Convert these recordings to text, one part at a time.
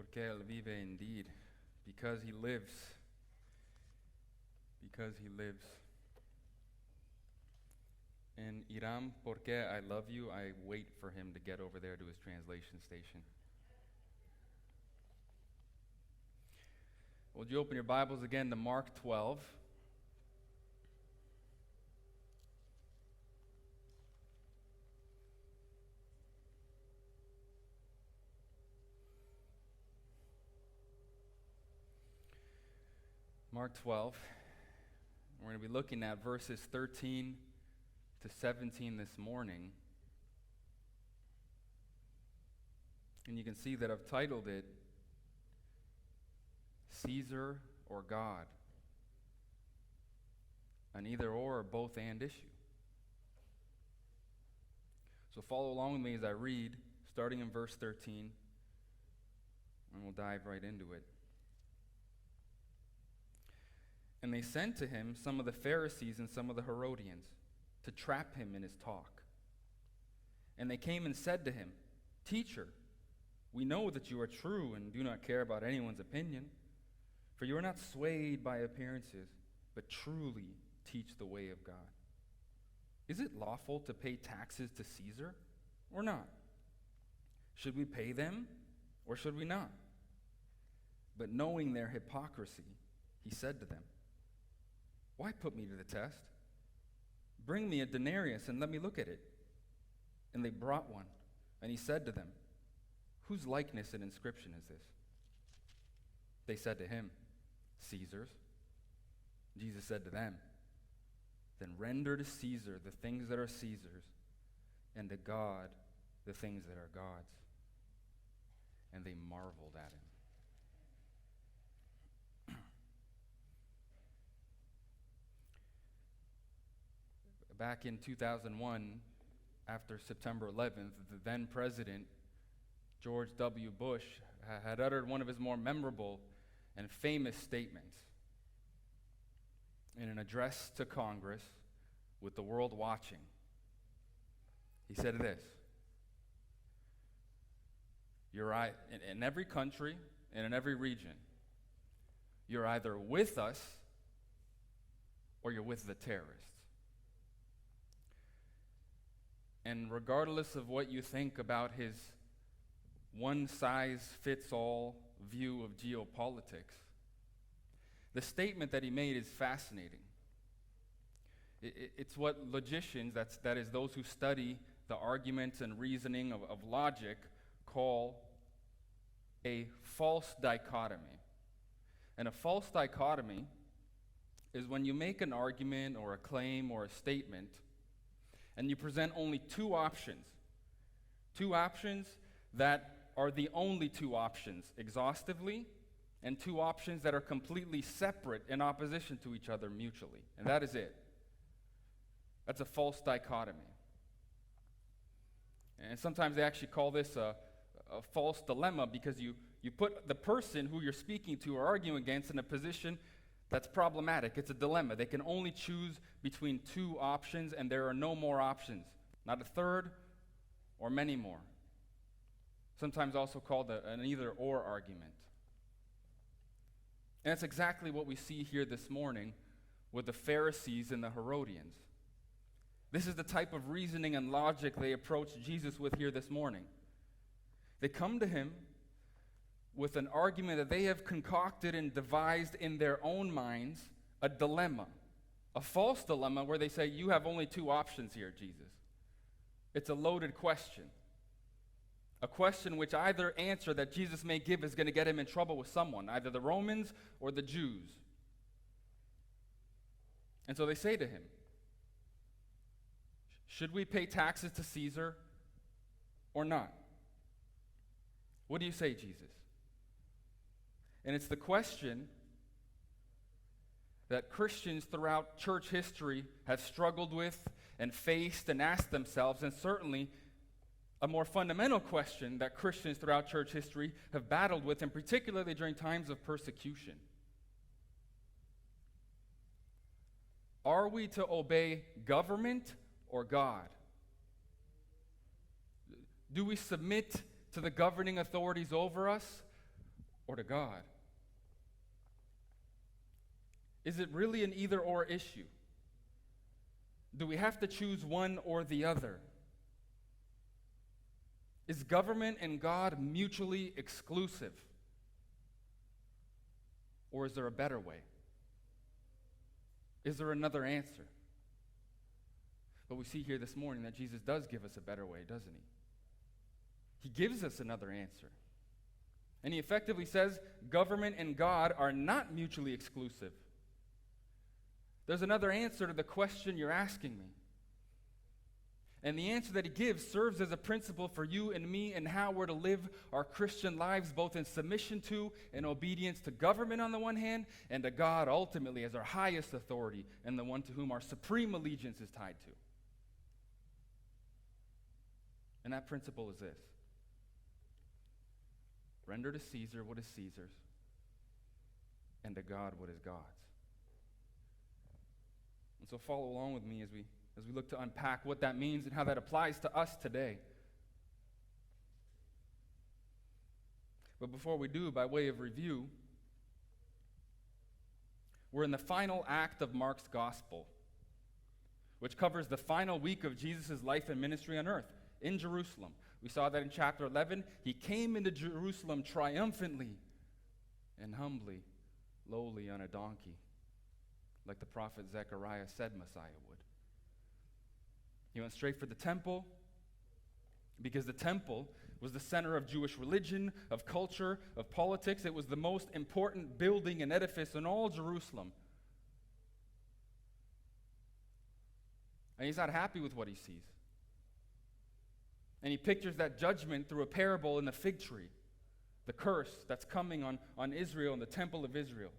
porque Él vive indeed, because He lives. Because He lives. And Iram, porque I love you, I wait for him to get over there to his translation station. Would you open your Bibles again to Mark 12? Mark 12. We're going to be looking at verses 13 to 17 this morning. And you can see that I've titled it, Caesar or God. An either or both and issue. So follow along with me as I read, starting in verse 13, and we'll dive right into it. And they sent to him some of the Pharisees and some of the Herodians to trap him in his talk. And they came and said to him, Teacher, we know that you are true and do not care about anyone's opinion, for you are not swayed by appearances, but truly teach the way of God. Is it lawful to pay taxes to Caesar or not? Should we pay them or should we not? But knowing their hypocrisy, he said to them, Why put me to the test? Bring me a denarius and let me look at it. And they brought one. And he said to them, Whose likeness and inscription is this? They said to him, Caesar's. Jesus said to them, Then render to Caesar the things that are Caesar's, and to God the things that are God's. And they marveled at him. Back in 2001, after September 11th, the then president, George W. Bush, had uttered one of his more memorable and famous statements in an address to Congress with the world watching. He said this, You're in every country and in every region, you're either with us or you're with the terrorists. And regardless of what you think about his one-size-fits-all view of geopolitics, the statement that he made is fascinating. It's what logicians, that is those who study the arguments and reasoning of logic, call a false dichotomy. And a false dichotomy is when you make an argument or a claim or a statement and you present only two options that are the only two options exhaustively, and two options that are completely separate in opposition to each other mutually. And that is it. That's a false dichotomy. And sometimes they actually call this a false dilemma because you put the person who you're speaking to or arguing against in a position that's problematic. It's a dilemma. They can only choose between two options, and there are no more options. Not a third or many more. Sometimes also called an either-or argument. And that's exactly what we see here this morning with the Pharisees and the Herodians. This is the type of reasoning and logic they approach Jesus with here this morning. They come to him with an argument that they have concocted and devised in their own minds, a dilemma, a false dilemma where they say, you have only two options here, Jesus. It's a loaded question. A question which either answer that Jesus may give is going to get him in trouble with someone, either the Romans or the Jews. And so they say to him, should we pay taxes to Caesar or not? What do you say, Jesus? And it's the question that Christians throughout church history have struggled with and faced and asked themselves, and certainly a more fundamental question that Christians throughout church history have battled with, and particularly during times of persecution. Are we to obey government or God? Do we submit to the governing authorities over us, or to God? Is it really an either-or issue? Do we have to choose one or the other? Is government and God mutually exclusive? Or is there a better way? Is there another answer? But we see here this morning that Jesus does give us a better way, doesn't he? He gives us another answer. And he effectively says government and God are not mutually exclusive. There's another answer to the question you're asking me. And the answer that he gives serves as a principle for you and me and how we're to live our Christian lives, both in submission to and obedience to government on the one hand, and to God ultimately as our highest authority and the one to whom our supreme allegiance is tied to. And that principle is this: render to Caesar what is Caesar's, and to God what is God's. And so follow along with me as we look to unpack what that means and how that applies to us today. But before we do, by way of review, we're in the final act of Mark's gospel, which covers the final week of Jesus' life and ministry on earth in Jerusalem. We saw that in chapter 11. He came into Jerusalem triumphantly and humbly, lowly on a donkey, like the prophet Zechariah said Messiah would. He went straight for the temple because the temple was the center of Jewish religion, of culture, of politics. It was the most important building and edifice in all Jerusalem. And he's not happy with what he sees. And he pictures that judgment through a parable in the fig tree, the curse that's coming on Israel and the temple of Israel.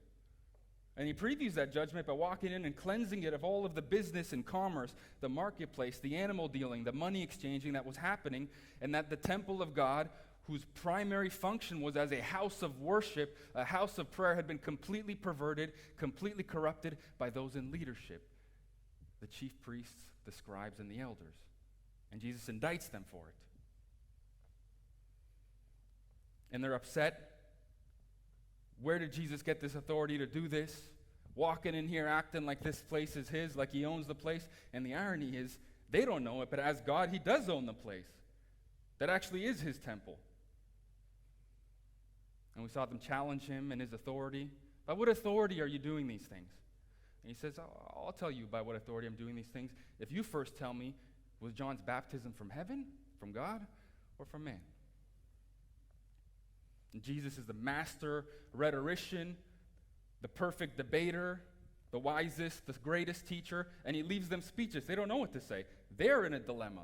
And he previews that judgment by walking in and cleansing it of all of the business and commerce, the marketplace, the animal dealing, the money exchanging that was happening, and that the temple of God, whose primary function was as a house of worship, a house of prayer, had been completely perverted, completely corrupted by those in leadership, the chief priests, the scribes, and the elders. And Jesus indicts them for it. And they're upset. Where did Jesus get this authority to do this? Walking in here acting like this place is his, like he owns the place. And the irony is, they don't know it, but as God, he does own the place. That actually is his temple. And we saw them challenge him and his authority. By what authority are you doing these things? And he says, I'll tell you by what authority I'm doing these things if you first tell me, was John's baptism from heaven, from God, or from man? And Jesus is the master rhetorician, the perfect debater, the wisest, the greatest teacher, and he leaves them speechless. They don't know what to say. They're in a dilemma.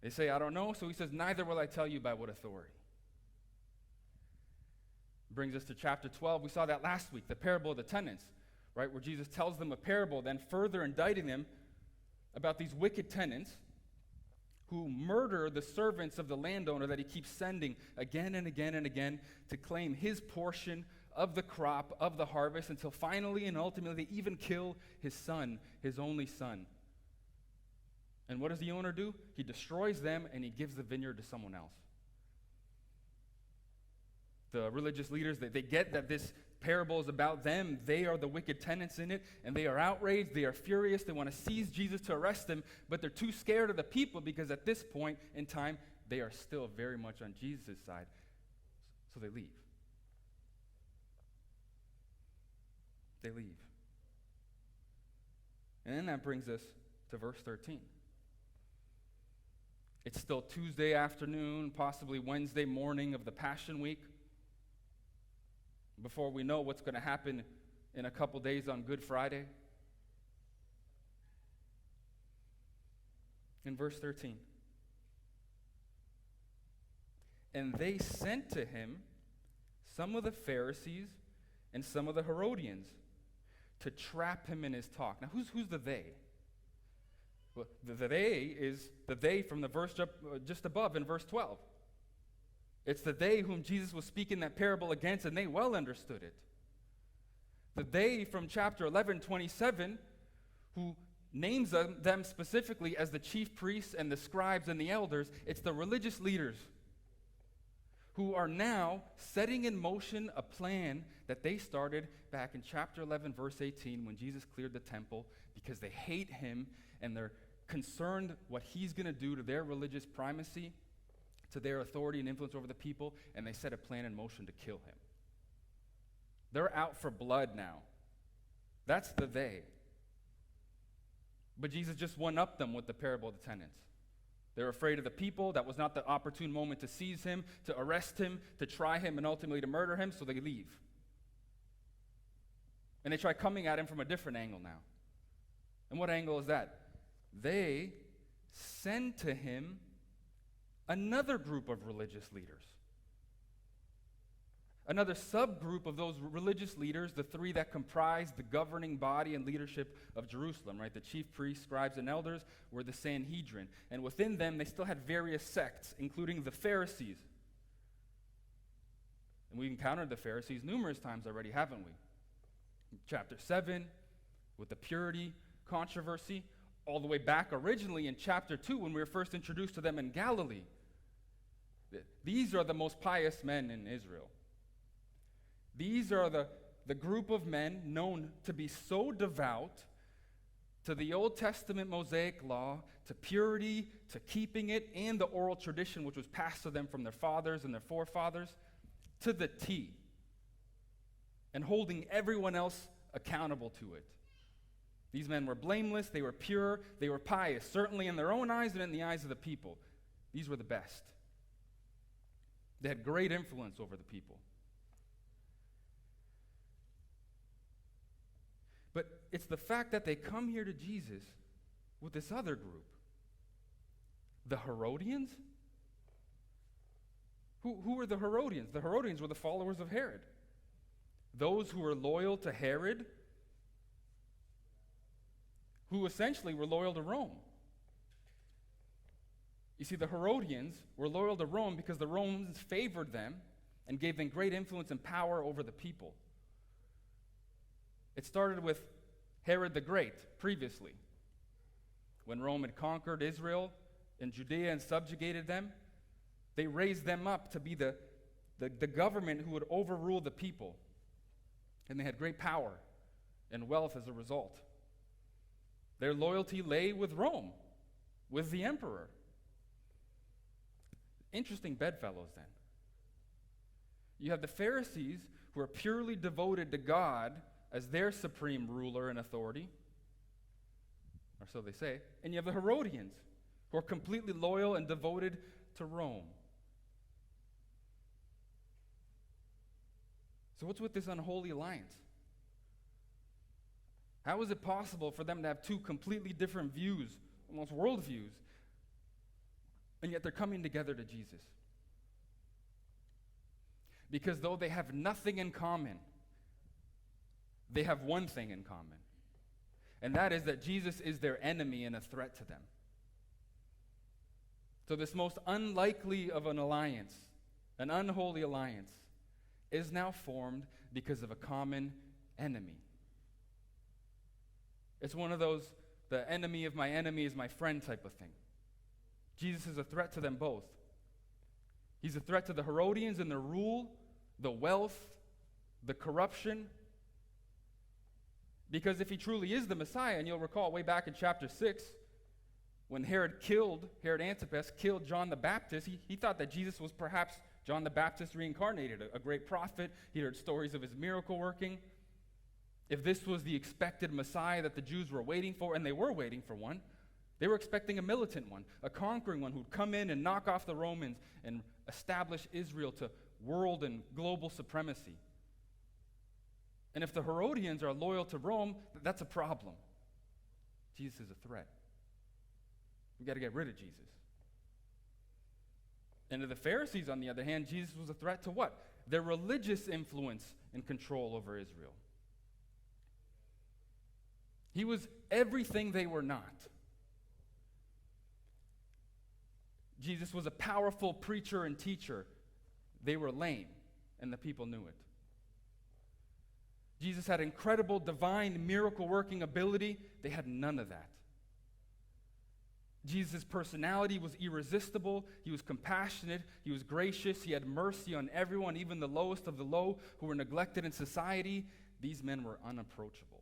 They say, I don't know, so he says, neither will I tell you by what authority. Brings us to chapter 12. We saw that last week, the parable of the tenants, right, where Jesus tells them a parable, then further indicting them about these wicked tenants who murder the servants of the landowner that he keeps sending again and again and again to claim his portion of the crop, of the harvest, until finally and ultimately they even kill his son, his only son. And what does the owner do? He destroys them and he gives the vineyard to someone else. The religious leaders, they get that this parable is about them. They are the wicked tenants in it, and they are outraged. They are furious. They want to seize Jesus to arrest him, but they're too scared of the people because at this point in time, they are still very much on Jesus' side. So they leave. They leave. And then that brings us to verse 13. It's still Tuesday afternoon, possibly Wednesday morning of the Passion Week, before we know what's going to happen in a couple days on Good Friday. In verse 13. And they sent to him some of the Pharisees and some of the Herodians to trap him in his talk. Now, who's the they? Well, the they is the they from the verse just above in verse 12. It's the they whom Jesus was speaking that parable against, and they well understood it. The they from chapter 11:27, who names them specifically as the chief priests and the scribes and the elders, it's the religious leaders who are now setting in motion a plan that they started back in chapter 11, verse 18, when Jesus cleared the temple, because they hate him and they're concerned what he's going to do to their religious primacy, to their authority and influence over the people, and they set a plan in motion to kill him. They're out for blood now. That's the they. But Jesus just one-upped them with the parable of the tenants. They're afraid of the people. That was not the opportune moment to seize him, to arrest him, to try him, and ultimately to murder him, so they leave. And they try coming at him from a different angle now. And what angle is that? They send to him another group of religious leaders. Another subgroup of those religious leaders, the three that comprise the governing body and leadership of Jerusalem, right? The chief priests, scribes, and elders were the Sanhedrin. And within them, they still had various sects, including the Pharisees. And we've encountered the Pharisees numerous times already, haven't we? In chapter 7, with the purity controversy, all the way back originally in chapter 2, when we were first introduced to them in Galilee. These are the most pious men in Israel. These are the group of men known to be so devout to the Old Testament Mosaic law, to purity, to keeping it, and the oral tradition which was passed to them from their fathers and their forefathers, to the T, and holding everyone else accountable to it. These men were blameless, they were pure, they were pious, certainly in their own eyes and in the eyes of the people. These were the best. They had great influence over the people. But it's the fact that they come here to Jesus with this other group. The Herodians? Who were the Herodians? The Herodians were the followers of Herod. Those who were loyal to Herod, who essentially were loyal to Rome. You see, the Herodians were loyal to Rome because the Romans favored them and gave them great influence and power over the people. It started with Herod the Great previously. When Rome had conquered Israel and Judea and subjugated them, they raised them up to be the government who would overrule the people. And they had great power and wealth as a result. Their loyalty lay with Rome, with the emperor. Interesting bedfellows then. You have the Pharisees, who are purely devoted to God as their supreme ruler and authority, or so they say, and you have the Herodians, who are completely loyal and devoted to Rome. So what's with this unholy alliance? How is it possible for them to have two completely different views, almost worldviews, and yet they're coming together to Jesus? Because though they have nothing in common, they have one thing in common, and that is that Jesus is their enemy and a threat to them. So this most unlikely of an alliance, an unholy alliance, is now formed because of a common enemy. It's one of those, the enemy of my enemy is my friend type of thing. Jesus is a threat to them both. He's a threat to the Herodians and their rule, the wealth, the corruption. Because if he truly is the Messiah, and you'll recall way back in chapter 6, when Herod Antipas killed John the Baptist, he thought that Jesus was perhaps John the Baptist reincarnated, a great prophet. He heard stories of his miracle working. If this was the expected Messiah that the Jews were waiting for, and they were waiting for one, they were expecting a militant one, a conquering one who'd come in and knock off the Romans and establish Israel to world and global supremacy. And if the Herodians are loyal to Rome, that's a problem. Jesus is a threat. We've got to get rid of Jesus. And to the Pharisees, on the other hand, Jesus was a threat to what? Their religious influence and control over Israel. He was everything they were not. Jesus was a powerful preacher and teacher. They were lame, and the people knew it. Jesus had incredible divine miracle-working ability. They had none of that. Jesus' personality was irresistible. He was compassionate. He was gracious. He had mercy on everyone, even the lowest of the low who were neglected in society. These men were unapproachable.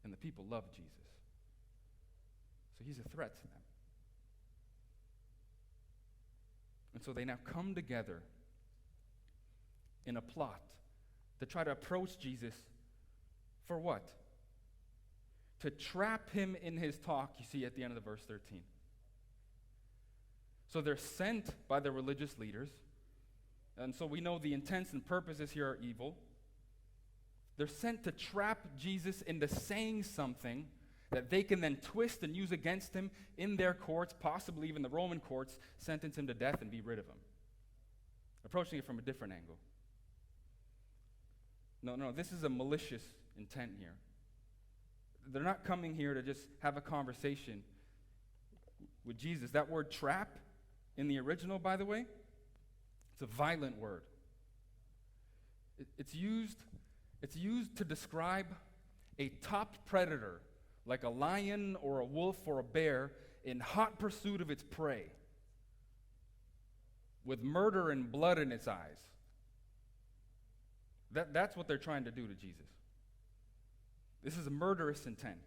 And the people loved Jesus. So he's a threat to them. And so they now come together in a plot to try to approach Jesus for what? To trap him in his talk, you see at the end of the verse 13. So they're sent by the religious leaders, and so we know the intents and purposes here are evil. They're sent to trap Jesus into saying something that they can then twist and use against him in their courts, possibly even the Roman courts, sentence him to death and be rid of him. Approaching it from a different angle. No, this is a malicious intent here. They're not coming here to just have a conversation with Jesus. That word trap in the original, by the way, it's a violent word. It's used to describe a top predator, like a lion or a wolf or a bear, in hot pursuit of its prey, with murder and blood in its eyes. That's what they're trying to do to Jesus. This is a murderous intent.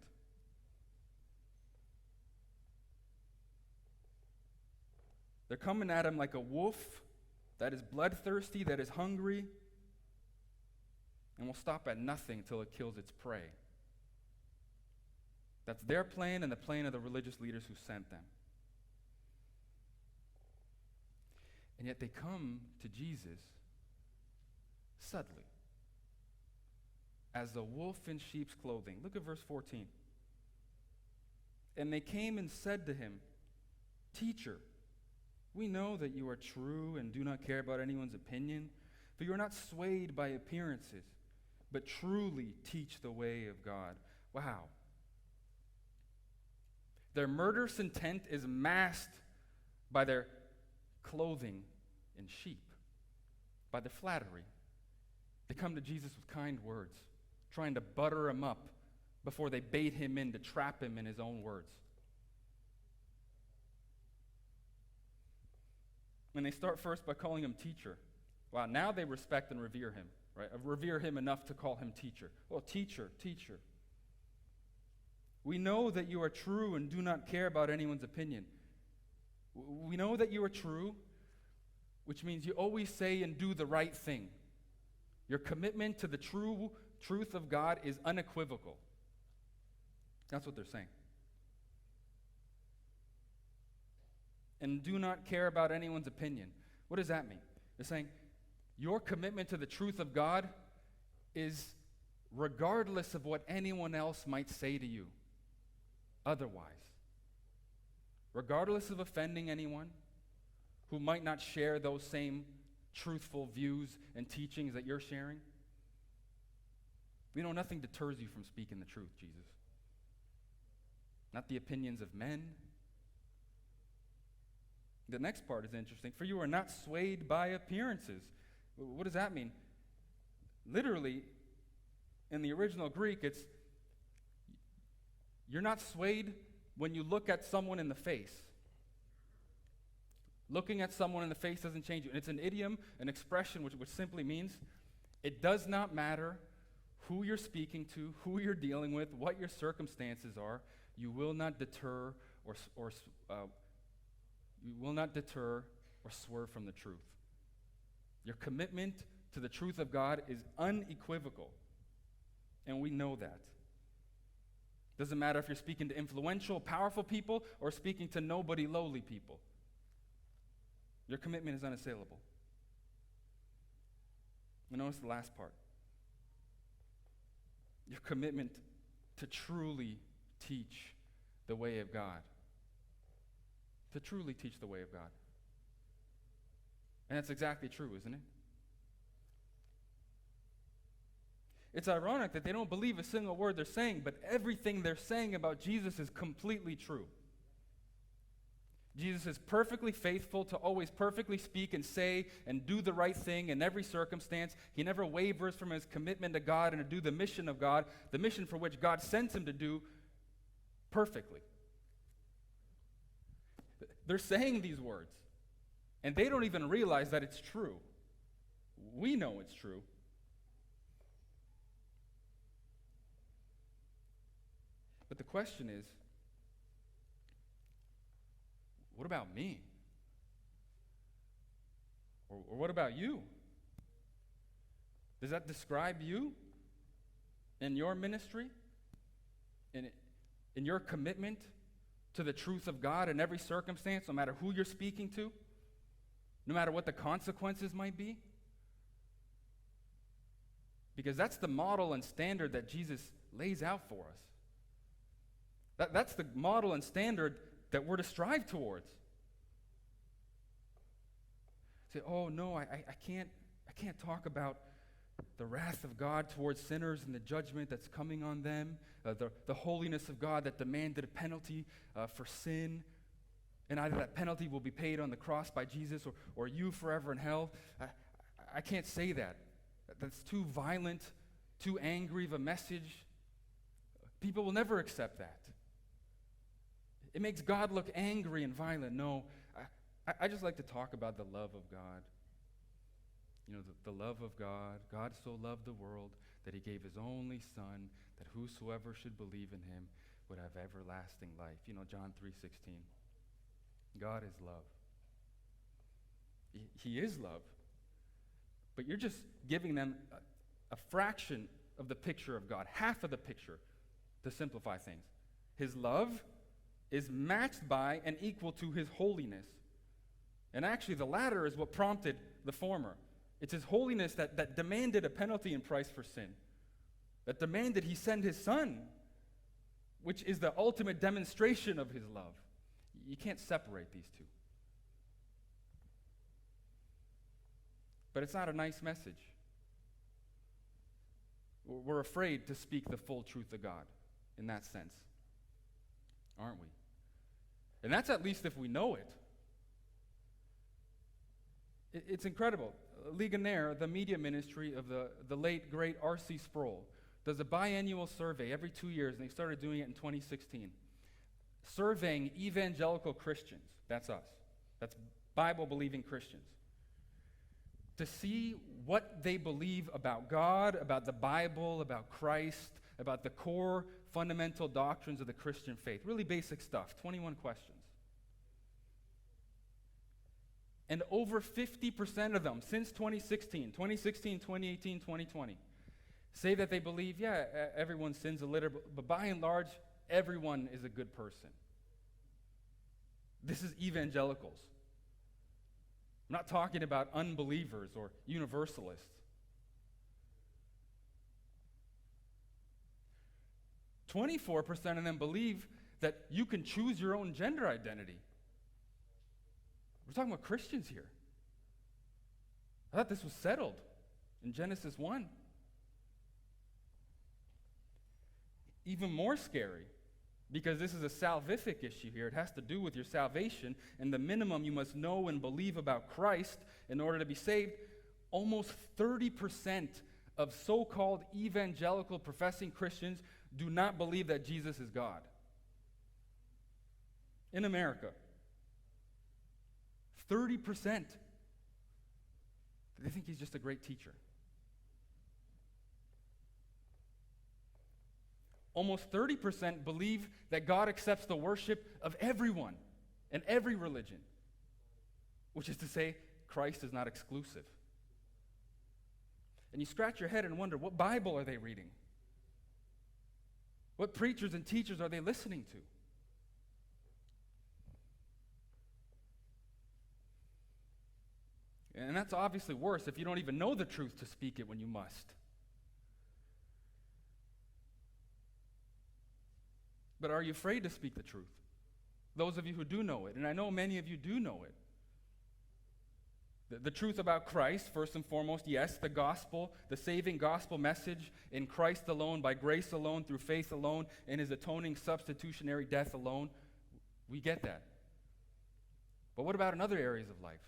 They're coming at him like a wolf that is bloodthirsty, that is hungry, and will stop at nothing until it kills its prey. That's their plan and the plan of the religious leaders who sent them. And yet they come to Jesus subtly, as a wolf in sheep's clothing. Look at verse 14. And they came and said to him, "Teacher, we know that you are true and do not care about anyone's opinion, for you are not swayed by appearances, but truly teach the way of God." Wow. Their murderous intent is masked by their clothing in sheep, by their flattery. They come to Jesus with kind words, trying to butter him up before they bait him in to trap him in his own words. And they start first by calling him teacher. Wow, now they respect and revere him, right? Revere him enough to call him teacher. Well, teacher. We know that you are true and do not care about anyone's opinion. We know that you are true, which means you always say and do the right thing. Your commitment to the truth of God is unequivocal. That's what they're saying. And do not care about anyone's opinion. What does that mean? They're saying your commitment to the truth of God is regardless of what anyone else might say to you otherwise. Regardless of offending anyone who might not share those same truthful views and teachings that you're sharing. We know nothing deters you from speaking the truth, Jesus. Not the opinions of men. The next part is interesting. For you are not swayed by appearances. What does that mean? Literally, in the original Greek, it's you're not swayed when you look at someone in the face. Looking at someone in the face doesn't change you. And it's an idiom, an expression, which simply means it does not matter who you're speaking to, who you're dealing with, what your circumstances are. You will not deter or swerve from the truth. Your commitment to the truth of God is unequivocal, and we know that. Doesn't matter if you're speaking to influential, powerful people or speaking to nobody, lowly people. Your commitment is unassailable. And notice the last part. Your commitment to truly teach the way of God. To truly teach the way of God. And that's exactly true, isn't it? It's ironic that they don't believe a single word they're saying, but everything they're saying about Jesus is completely true. Jesus is perfectly faithful to always perfectly speak and say and do the right thing in every circumstance. He never wavers from his commitment to God and to do the mission of God, the mission for which God sent him to do, perfectly. They're saying these words, and they don't even realize that it's true. We know it's true. But the question is, what about me? Or what about you? Does that describe you in your ministry? In your commitment to the truth of God in every circumstance, no matter who you're speaking to? No matter what the consequences might be? Because that's the model and standard that Jesus lays out for us. That's the model and standard that we're to strive towards. Say, oh no, I can't talk about the wrath of God towards sinners and the judgment that's coming on them, the holiness of God that demanded a penalty for sin, and either that penalty will be paid on the cross by Jesus or you forever in hell. I can't say that. That's too violent, too angry of a message. People will never accept that. It makes God look angry and violent. No, I just like to talk about the love of God. You know, the love of God. God so loved the world that he gave his only Son, that whosoever should believe in him would have everlasting life. You know, John 3:16. God is love. He is love. But you're just giving them a fraction of the picture of God, half of the picture, to simplify things. His love is matched by and equal to his holiness. And actually, the latter is what prompted the former. It's his holiness that demanded a penalty and price for sin, that demanded he send his Son, which is the ultimate demonstration of his love. You can't separate these two. But it's not a nice message. We're afraid to speak the full truth of God in that sense, aren't we? And that's at least if we know it. It's incredible. Ligonier, the media ministry of the late, great R.C. Sproul, does a biannual survey every 2 years, and they started doing it in 2016, surveying evangelical Christians, that's us, that's Bible-believing Christians, to see what they believe about God, about the Bible, about Christ, about the core fundamental doctrines of the Christian faith. Really basic stuff, 21 questions. And over 50% of them, since 2018, 2018, 2020, say that they believe, everyone sins a little, but by and large, everyone is a good person. This is evangelicals. I'm not talking about unbelievers or universalists. 24% of them believe that you can choose your own gender identity. We're talking about Christians here. I thought this was settled in Genesis 1. Even more scary, because this is a salvific issue here. It has to do with your salvation and the minimum you must know and believe about Christ in order to be saved. Almost 30% of so-called evangelical professing Christians do not believe that Jesus is God. In America. 30%. They think he's just a great teacher. Almost 30% believe that God accepts the worship of everyone and every religion, which is to say, Christ is not exclusive. And you scratch your head and wonder, what Bible are they reading? What preachers and teachers are they listening to? And that's obviously worse if you don't even know the truth to speak it when you must. But are you afraid to speak the truth? Those of you who do know it, and I know many of you do know it. The truth about Christ, first and foremost, yes, the gospel, the saving gospel message in Christ alone, by grace alone, through faith alone, in his atoning substitutionary death alone. We get that. But what about in other areas of life?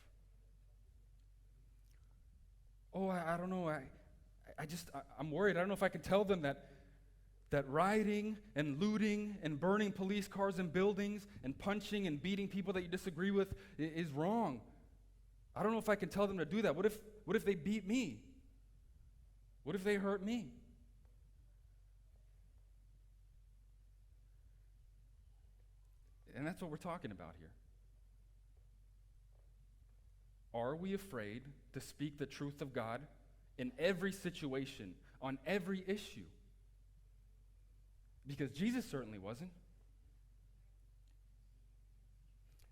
Oh, I don't know. I'm worried. I don't know if I can tell them that that rioting and looting and burning police cars and buildings and punching and beating people that you disagree with is wrong. I don't know if I can tell them to do that. What if they beat me? What if they hurt me? And that's what we're talking about here. Are we afraid to speak the truth of God in every situation, on every issue? Because Jesus certainly wasn't.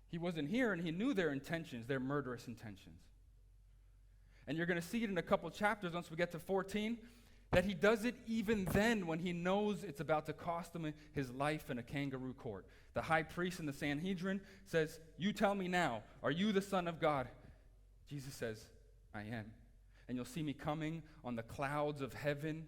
He wasn't here, and he knew their intentions, their murderous intentions. And you're going to see it in a couple chapters once we get to 14, that he does it even then when he knows it's about to cost him his life in a kangaroo court. The high priest in the Sanhedrin says, "You tell me now, are you the Son of God?" Jesus says, "I am. And you'll see me coming on the clouds of heaven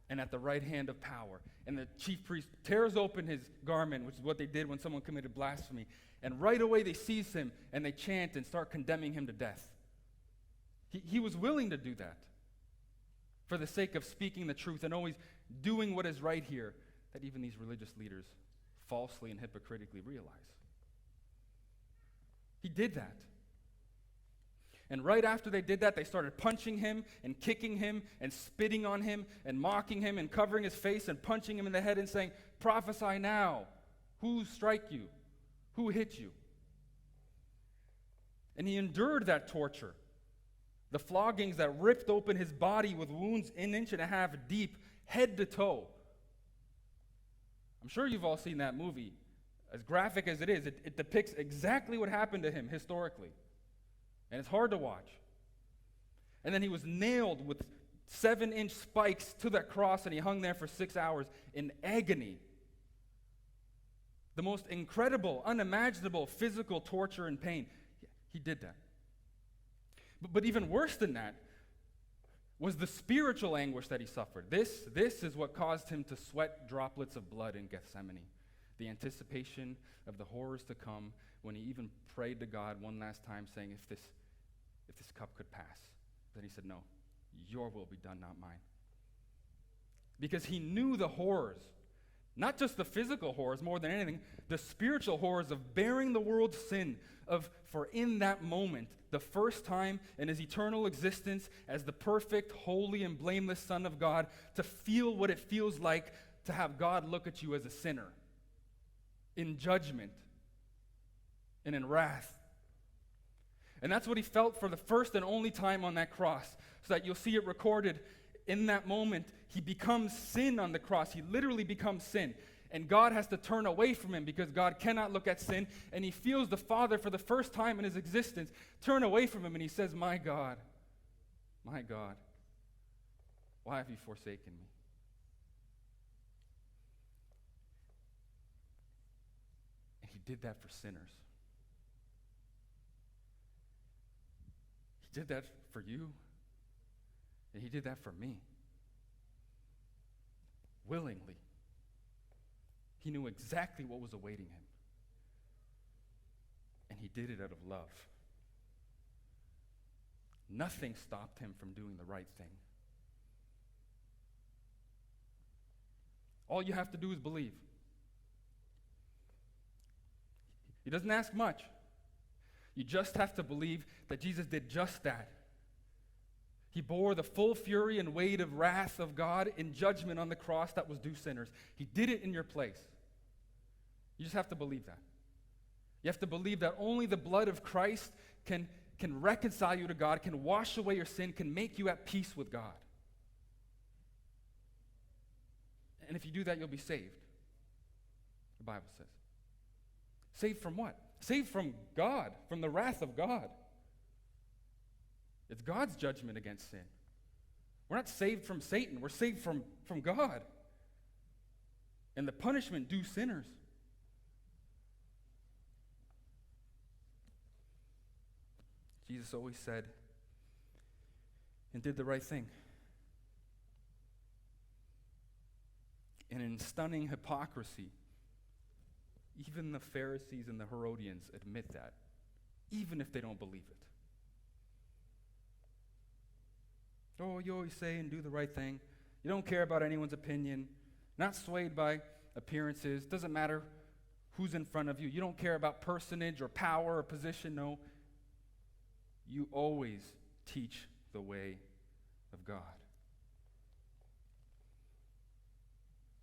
and at the right hand of power." And the chief priest tears open his garment, which is what they did when someone committed blasphemy. And right away they seize him and they chant and start condemning him to death. He was willing to do that for the sake of speaking the truth and always doing what is right here that even these religious leaders falsely and hypocritically realize. He did that. And right after they did that, they started punching him and kicking him and spitting on him and mocking him and covering his face and punching him in the head and saying, "Prophesy now. Who struck you? Who hit you?" And he endured that torture. The floggings that ripped open his body with wounds an inch and a half deep, head to toe. I'm sure you've all seen that movie. As graphic as it is, it depicts exactly what happened to him historically. And it's hard to watch. And then he was nailed with 7-inch spikes to that cross, and he hung there for 6 hours in agony. The most incredible, unimaginable physical torture and pain. He did that. But even worse than that was the spiritual anguish that he suffered. This is what caused him to sweat droplets of blood in Gethsemane. The anticipation of the horrors to come, when he even prayed to God one last time saying, if this cup could pass. Then he said, "No, your will be done, not mine." Because he knew the horrors, not just the physical horrors more than anything, the spiritual horrors of bearing the world's sin, for in that moment, the first time in his eternal existence as the perfect, holy, and blameless Son of God, to feel what it feels like to have God look at you as a sinner in judgment and in wrath. And that's what he felt for the first and only time on that cross, so that you'll see it recorded in that moment. He becomes sin on the cross. He literally becomes sin. And God has to turn away from him because God cannot look at sin. And he feels the Father for the first time in his existence turn away from him, and he says, my God, why have you forsaken me?" And he did that for sinners. He did that for you, and he did that for me. Willingly. He knew exactly what was awaiting him. And he did it out of love. Nothing stopped him from doing the right thing. All you have to do is believe. He doesn't ask much. You just have to believe that Jesus did just that. He bore the full fury and weight of wrath of God in judgment on the cross that was due sinners. He did it in your place. You just have to believe that. You have to believe that only the blood of Christ can reconcile you to God, can wash away your sin, can make you at peace with God. And if you do that, you'll be saved, the Bible says. Saved from what? Saved from God, from the wrath of God. It's God's judgment against sin. We're not saved from Satan. We're saved from God. And the punishment due sinners. Jesus always said and did the right thing. And in stunning hypocrisy, even the Pharisees and the Herodians admit that, even if they don't believe it. Oh, you always say and do the right thing. You don't care about anyone's opinion. not swayed by appearances. Doesn't matter who's in front of you. You don't care about personage or power or position. No. You always teach the way of God.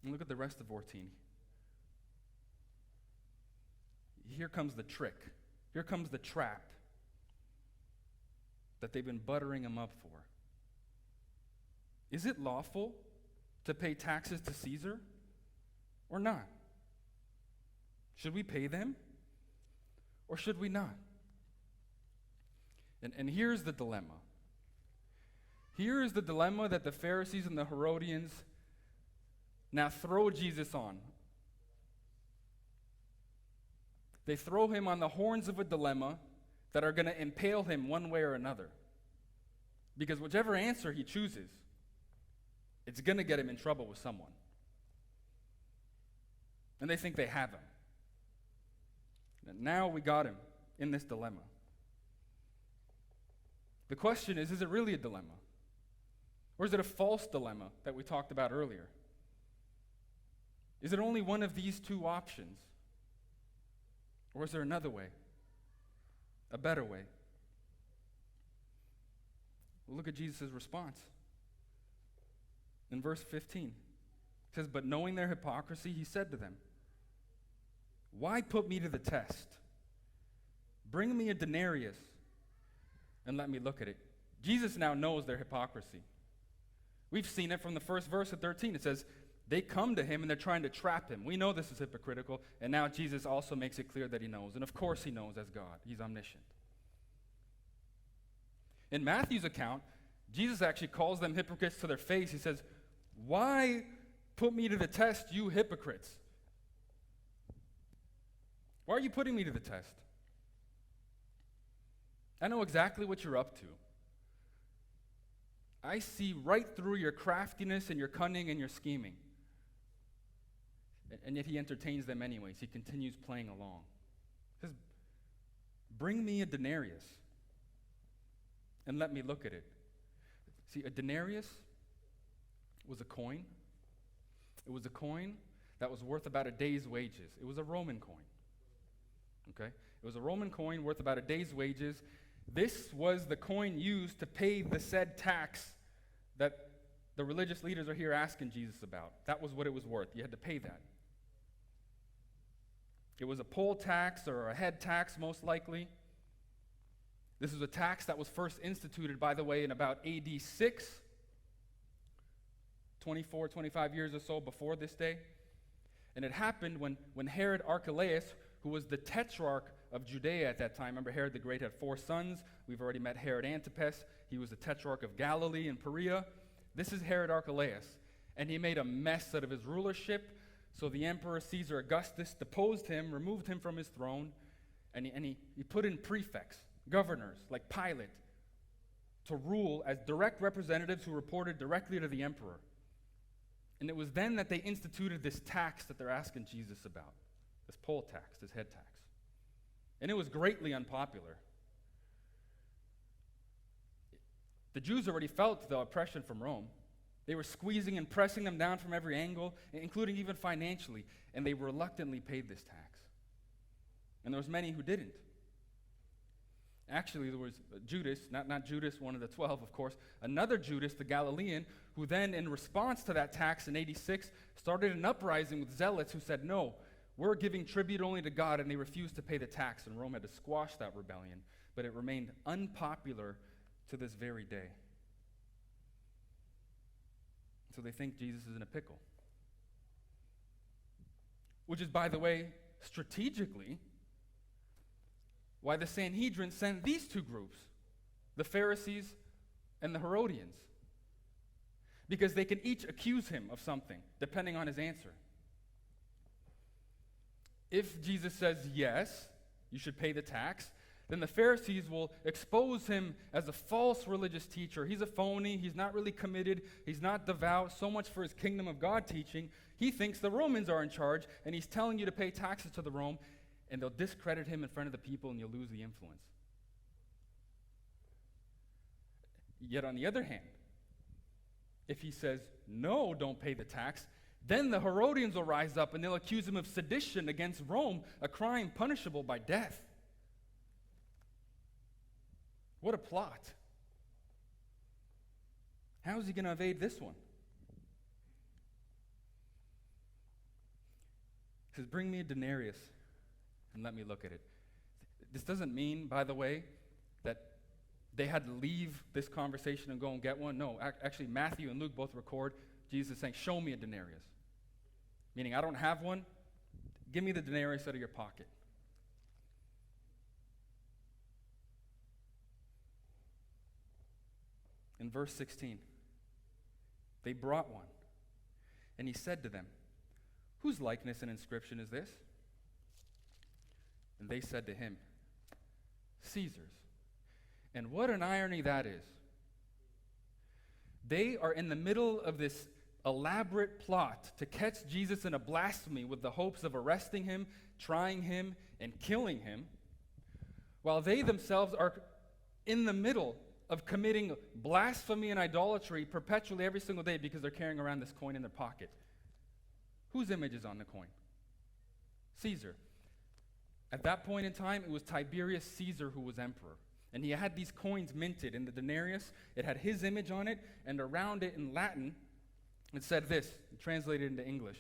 And look at the rest of 14. Here comes the trick. Here comes the trap that they've been buttering him up for. Is it lawful to pay taxes to Caesar or not? Should we pay them or should we not? And here's the dilemma. Here is the dilemma that the Pharisees and the Herodians now throw Jesus on. They throw him on the horns of a dilemma that are going to impale him one way or another. Because whichever answer he chooses, it's going to get him in trouble with someone. And they think they have him. And now we got him in this dilemma. The question is it really a dilemma? Or is it a false dilemma that we talked about earlier? Is it only one of these two options? Or is there another way? A better way? Well, look at Jesus' response. In verse 15, it says, "But knowing their hypocrisy, he said to them, 'Why put me to the test? Bring me a denarius and let me look at it.'" Jesus now knows their hypocrisy. We've seen it from the first verse of 13. It says, they come to him and they're trying to trap him. We know this is hypocritical, and now Jesus also makes it clear that he knows. And of course he knows as God. He's omniscient. In Matthew's account, Jesus actually calls them hypocrites to their face. He says, "Why put me to the test, you hypocrites?" Why are you putting me to the test? I know exactly what you're up to. I see right through your craftiness and your cunning and your scheming. And yet he entertains them anyways. He continues playing along. He says, "Bring me a denarius and let me look at it." See, a denarius was a coin. It was a coin that was worth about a day's wages. It was a Roman coin. Okay? It was a Roman coin worth about a day's wages. This was the coin used to pay the said tax that the religious leaders are here asking Jesus about. That was what it was worth. You had to pay that. It was a poll tax or a head tax, most likely. This was a tax that was first instituted, by the way, in about AD 6, 24, 25 years or so before this day. And it happened when Herod Archelaus, who was the tetrarch of Judea at that time. Remember, Herod the Great had 4 sons. We've already met Herod Antipas. He was the tetrarch of Galilee and Perea. This is Herod Archelaus. And he made a mess out of his rulership. So the emperor Caesar Augustus deposed him, removed him from his throne, and he put in prefects, governors, like Pilate, to rule as direct representatives who reported directly to the emperor. And it was then that they instituted this tax that they're asking Jesus about, this poll tax, this head tax. And it was greatly unpopular. The Jews already felt the oppression from Rome. They were squeezing and pressing them down from every angle, including even financially, and they reluctantly paid this tax. And there was many who didn't. Actually, there was Judas, not Judas, one of the 12, of course, another Judas, the Galilean, who then, in response to that tax in 86, started an uprising with zealots who said, "No, we're giving tribute only to God," and they refused to pay the tax, and Rome had to squash that rebellion. But it remained unpopular to this very day. So they think Jesus is in a pickle. Which is, by the way, strategically, why the Sanhedrin sent these two groups, the Pharisees and the Herodians. Because they can each accuse him of something, depending on his answer. If Jesus says, yes, you should pay the tax, then the Pharisees will expose him as a false religious teacher. He's a phony. He's not really committed. He's not devout. So much for his kingdom of God teaching. He thinks the Romans are in charge, and he's telling you to pay taxes to the Rome, and they'll discredit him in front of the people, and you'll lose the influence. Yet on the other hand, if he says, no, don't pay the tax, Then the Herodians will rise up and they'll accuse him of sedition against Rome, a crime punishable by death. What a plot. How is he going to evade this one? He says, bring me a denarius and let me look at it. This doesn't mean, by the way, that they had to leave this conversation and go and get one. No, actually, Matthew and Luke both record Jesus saying, show me a denarius. Meaning, I don't have one. Give me the denarius out of your pocket. In verse 16, they brought one. And he said to them, whose likeness and inscription is this? And they said to him, Caesar's. And what an irony that is. They are in the middle of this elaborate plot to catch Jesus in a blasphemy with the hopes of arresting him, trying him, and killing him, while they themselves are in the middle of committing blasphemy and idolatry perpetually every single day because they're carrying around this coin in their pocket. Whose image is on the coin? Caesar. At that point in time, it was Tiberius Caesar who was emperor. And he had these coins minted in the denarius. It had his image on it, and around it in Latin, it said this, translated into English.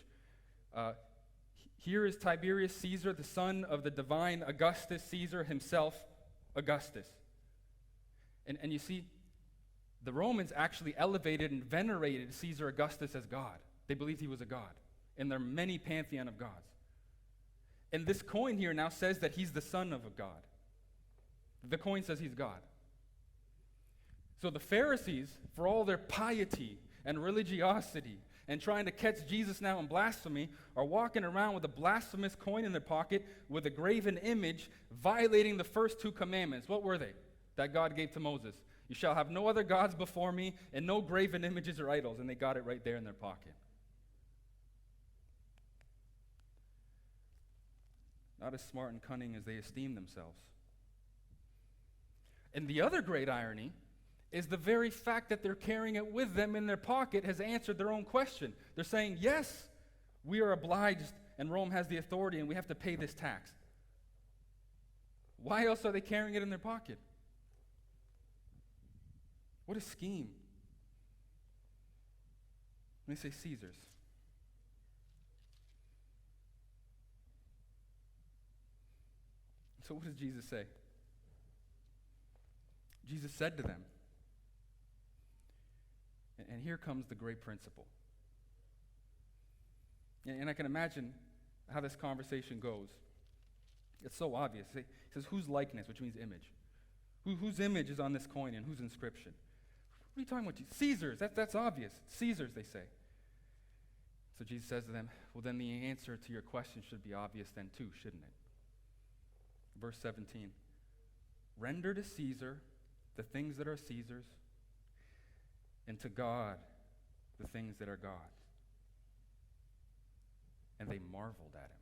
Here is Tiberius Caesar, the son of the divine Augustus Caesar himself, Augustus. And you see, the Romans actually elevated and venerated Caesar Augustus as God. They believed he was a god in their many pantheon of gods. And this coin here now says that he's the son of a god. The coin says he's God. So the Pharisees, for all their piety and religiosity and trying to catch Jesus now in blasphemy, are walking around with a blasphemous coin in their pocket with a graven image, violating the first two commandments. What were they that God gave to Moses? You shall have no other gods before me and no graven images or idols. And they got it right there in their pocket. Not as smart and cunning as they esteem themselves. And the other great irony is the very fact that they're carrying it with them in their pocket has answered their own question. They're saying, yes, we are obliged and Rome has the authority and we have to pay this tax. Why else are they carrying it in their pocket? What a scheme. Let me say Caesar's. So what does Jesus say? Jesus said to them, and here comes the great principle. And I can imagine how this conversation goes. It's so obvious. He says, whose likeness, which means image? Whose image is on this coin and whose inscription? What are you talking about? Caesar's. That's obvious. Caesar's, they say. So Jesus says to them, well, then the answer to your question should be obvious then too, shouldn't it? Verse 17. Render to Caesar the things that are Caesar's, and to God the things that are God's. And they marveled at him.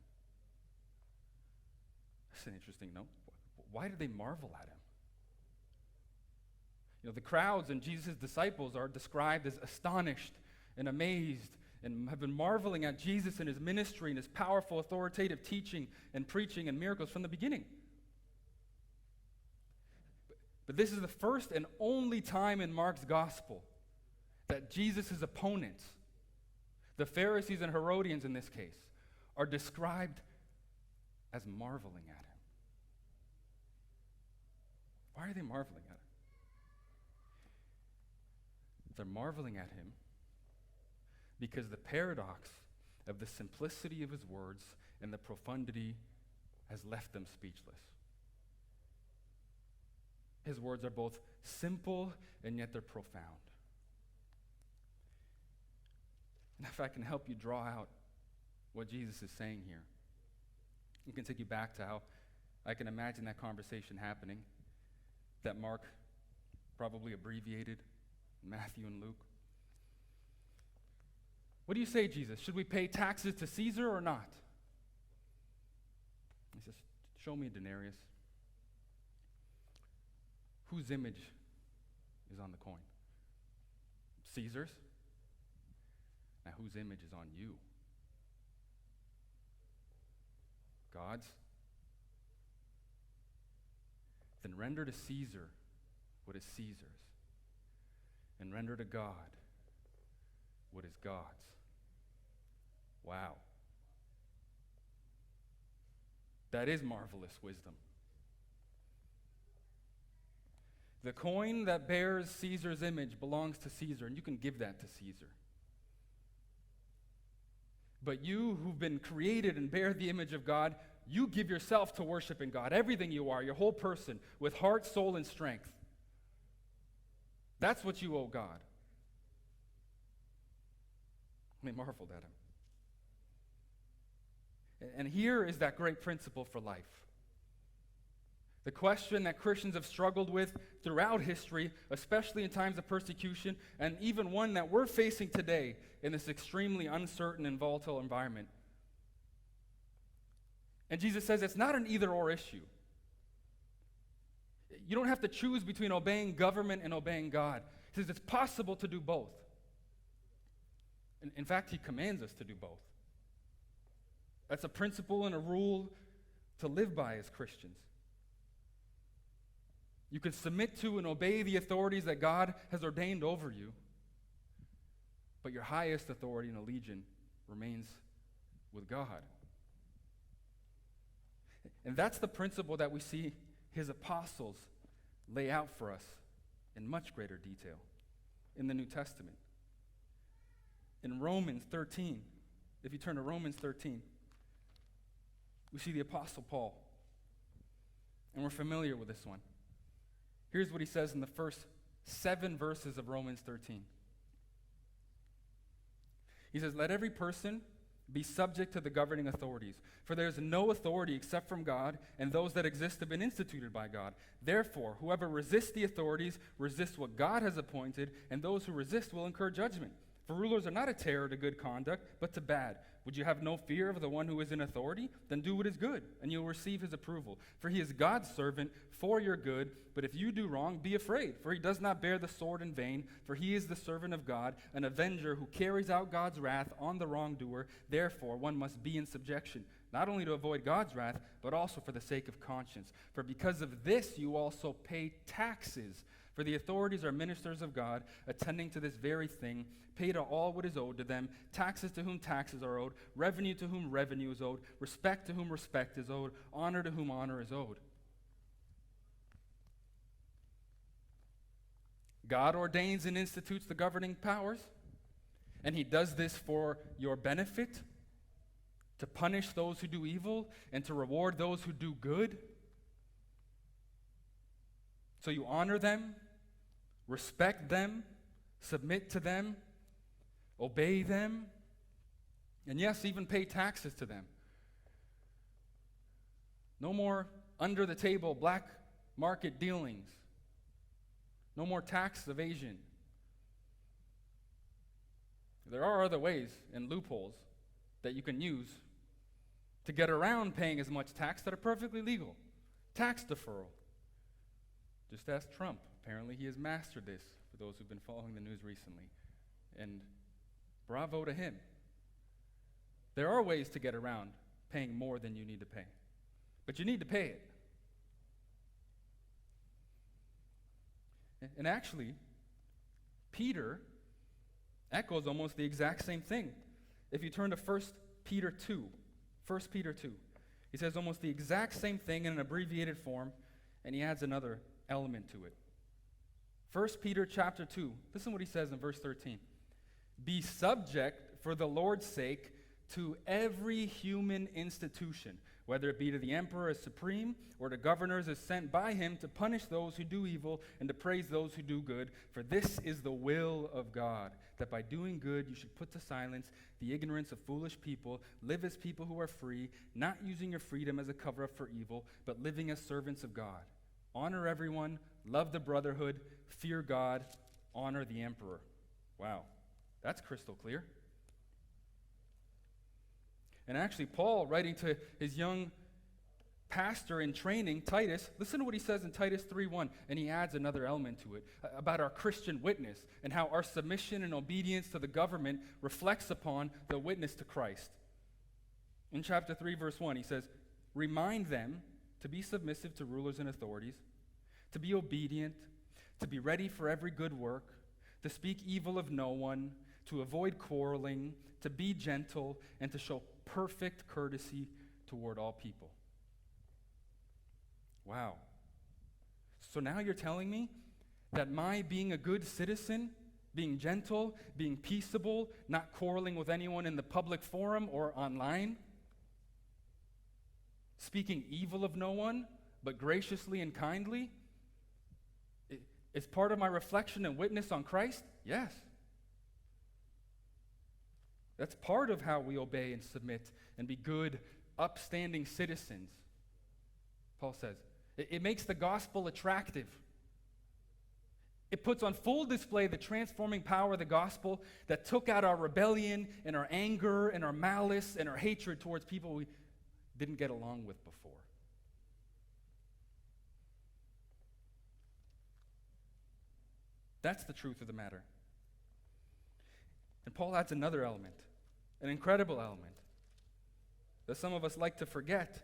That's an interesting note. Why did they marvel at him? You know, the crowds and Jesus' disciples are described as astonished and amazed and have been marveling at Jesus and his ministry and his powerful, authoritative teaching and preaching and miracles from the beginning. But this is the first and only time in Mark's gospel that Jesus' opponents, the Pharisees and Herodians in this case, are described as marveling at him. Why are they marveling at him? They're marveling at him because the paradox of the simplicity of his words and the profundity has left them speechless. His words are both simple and yet they're profound. And if I can help you draw out what Jesus is saying here, I can take you back to how I can imagine that conversation happening, that Mark probably abbreviated, Matthew and Luke. What do you say, Jesus? Should we pay taxes to Caesar or not? He says, show me a denarius. Whose image is on the coin? Caesar's? Now, whose image is on you? God's, then render to Caesar what is Caesar's, and render to God what is God's. Wow. That is marvelous wisdom. The coin that bears Caesar's image belongs to Caesar, and you can give that to Caesar. But you who've been created and bear the image of God, you give yourself to worshiping God, everything you are, your whole person, with heart, soul, and strength. That's what you owe God. They marveled at him. And here is that great principle for life. The question that Christians have struggled with throughout history, especially in times of persecution, and even one that we're facing today in this extremely uncertain and volatile environment. And Jesus says it's not an either-or issue. You don't have to choose between obeying government and obeying God. He says it's possible to do both. In fact, he commands us to do both. That's a principle and a rule to live by as Christians. You can submit to and obey the authorities that God has ordained over you, but your highest authority and allegiance remains with God. And that's the principle that we see his apostles lay out for us in much greater detail in the New Testament. In Romans 13, if you turn to Romans 13, we see the Apostle Paul. And we're familiar with this one. Here's what he says in the first 7 verses of Romans 13. He says, "Let every person be subject to the governing authorities, for there is no authority except from God, and those that exist have been instituted by God. Therefore, whoever resists the authorities resists what God has appointed, and those who resist will incur judgment. For rulers are not a terror to good conduct, but to bad. Would you have no fear of the one who is in authority? Then do what is good, and you will receive his approval. For he is God's servant for your good. But if you do wrong, be afraid, for he does not bear the sword in vain. For he is the servant of God, an avenger who carries out God's wrath on the wrongdoer. Therefore, one must be in subjection, not only to avoid God's wrath, but also for the sake of conscience. For because of this you also pay taxes. For the authorities are ministers of God, attending to this very thing. Pay to all what is owed to them, taxes to whom taxes are owed, revenue to whom revenue is owed, respect to whom respect is owed, honor to whom honor is owed." God ordains and institutes the governing powers, and he does this for your benefit, to punish those who do evil and to reward those who do good. So you honor them, respect them, submit to them, obey them, and yes, even pay taxes to them. No more under-the-table black market dealings. No more tax evasion. There are other ways and loopholes that you can use to get around paying as much tax that are perfectly legal. Tax deferral. Just ask Trump. Apparently he has mastered this, for those who've been following the news recently. And bravo to him. There are ways to get around paying more than you need to pay. But you need to pay it. And actually, Peter echoes almost the exact same thing. If you turn to 1 Peter 2, he says almost the exact same thing in an abbreviated form, and he adds another element to it. 1 Peter chapter 2, listen what he says in verse 13. "Be subject for the Lord's sake to every human institution, whether it be to the emperor as supreme or to governors as sent by him to punish those who do evil and to praise those who do good. For this is the will of God, that by doing good you should put to silence the ignorance of foolish people, live as people who are free, not using your freedom as a cover-up for evil, but living as servants of God. Honor everyone, love the brotherhood, fear God, honor the emperor." Wow, that's crystal clear. And actually, Paul, writing to his young pastor in training, Titus, listen to what he says in Titus 3:1, and he adds another element to it, about our Christian witness and how our submission and obedience to the government reflects upon the witness to Christ. In chapter 3, verse 1, he says, remind them to be submissive to rulers and authorities, to be obedient, to be ready for every good work, to speak evil of no one, to avoid quarreling, to be gentle, and to show perfect courtesy toward all people. Wow. So now you're telling me that my being a good citizen, being gentle, being peaceable, not quarreling with anyone in the public forum or online, speaking evil of no one, but graciously and kindly, is part of my reflection and witness on Christ? Yes. That's part of how we obey and submit and be good, upstanding citizens. Paul says, it makes the gospel attractive. It puts on full display the transforming power of the gospel that took out our rebellion and our anger and our malice and our hatred towards people we didn't get along with before. That's the truth of the matter. And Paul adds another element, an incredible element, that some of us like to forget.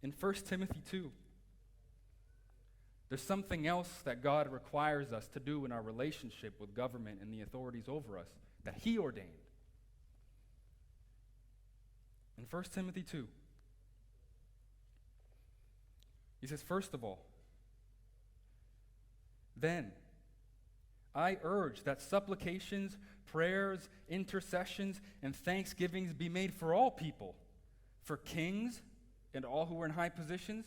In 1 Timothy 2, there's something else that God requires us to do in our relationship with government and the authorities over us that He ordained. In 1 Timothy 2, he says, first of all, then I urge that supplications, prayers, intercessions, and thanksgivings be made for all people, for kings and all who are in high positions,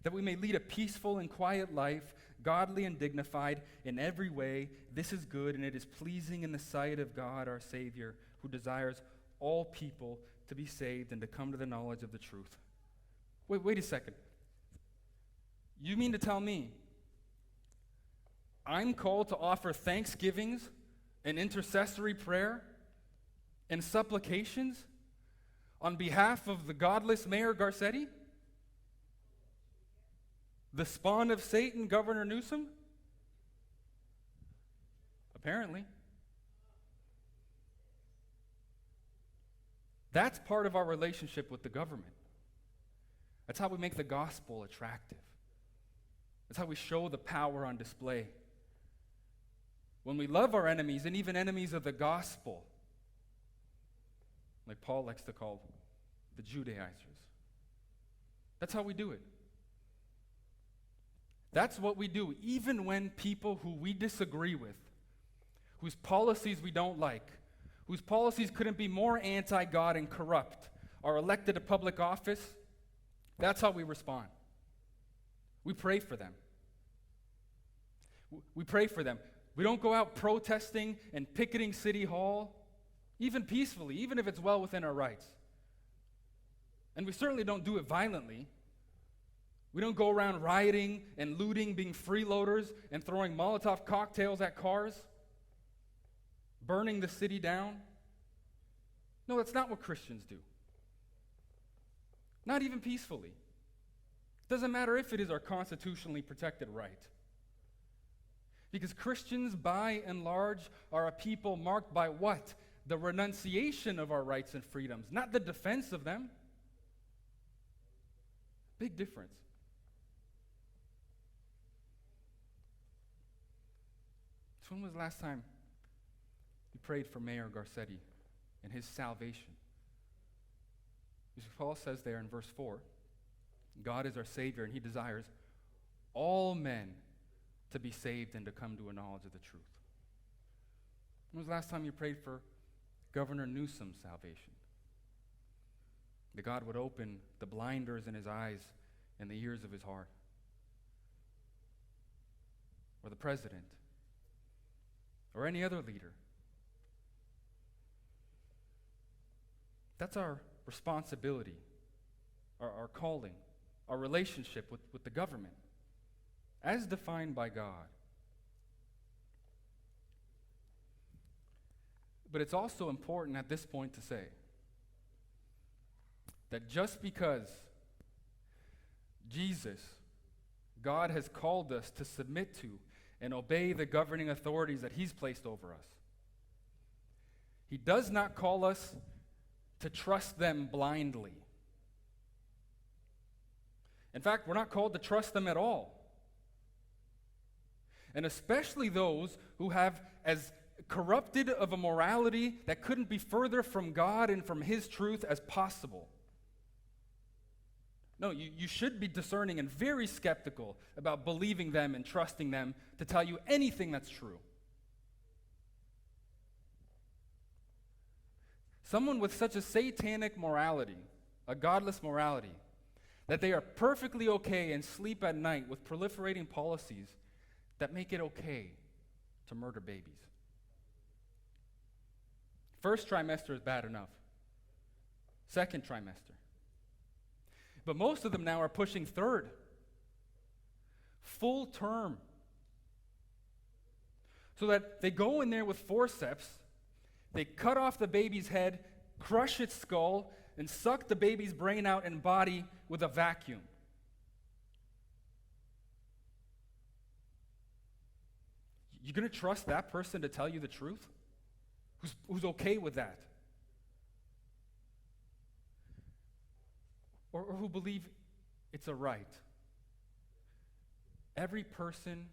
that we may lead a peaceful and quiet life, godly and dignified in every way. This is good, and it is pleasing in the sight of God our Savior, who desires all people to be saved and to come to the knowledge of the truth. Wait a second. You mean to tell me I'm called to offer thanksgivings and intercessory prayer and supplications on behalf of the godless Mayor Garcetti? The spawn of Satan, Governor Newsom? Apparently. That's part of our relationship with the government. That's how we make the gospel attractive. That's how we show the power on display. When we love our enemies, and even enemies of the gospel, like Paul likes to call the Judaizers. That's how we do it. That's what we do, even when people who we disagree with, whose policies we don't like, whose policies couldn't be more anti-God and corrupt, are elected to public office. That's how we respond. We pray for them. We pray for them. We don't go out protesting and picketing City Hall, even peacefully, even if it's well within our rights. And we certainly don't do it violently. We don't go around rioting and looting, being freeloaders, and throwing Molotov cocktails at cars, burning the city down. No, that's not what Christians do. Not even peacefully. It doesn't matter if it is our constitutionally protected right. Because Christians, by and large, are a people marked by what? The renunciation of our rights and freedoms, not the defense of them. Big difference. So when was the last time you prayed for Mayor Garcetti and his salvation? Because Paul says there in verse 4, God is our Savior, and He desires all men to be saved and to come to a knowledge of the truth. When was the last time you prayed for Governor Newsom's salvation? That God would open the blinders in his eyes and the ears of his heart. Or the president. Or any other leader. That's our responsibility, our calling, our relationship with the government, as defined by God. But it's also important at this point to say that just because Jesus, God has called us to submit to and obey the governing authorities that He's placed over us, He does not call us to trust them blindly. In fact, we're not called to trust them at all. And especially those who have as corrupted of a morality that couldn't be further from God and from His truth as possible. No, you should be discerning and very skeptical about believing them and trusting them to tell you anything that's true. Someone with such a satanic morality, a godless morality, that they are perfectly okay and sleep at night with proliferating policies that make it okay to murder babies. First trimester is bad enough. Second trimester. But most of them now are pushing third. Full term. So that they go in there with forceps, they cut off the baby's head, crush its skull, and suck the baby's brain out and body with a vacuum. You're going to trust that person to tell you the truth? Who's okay with that? Or who believe it's a right? Every person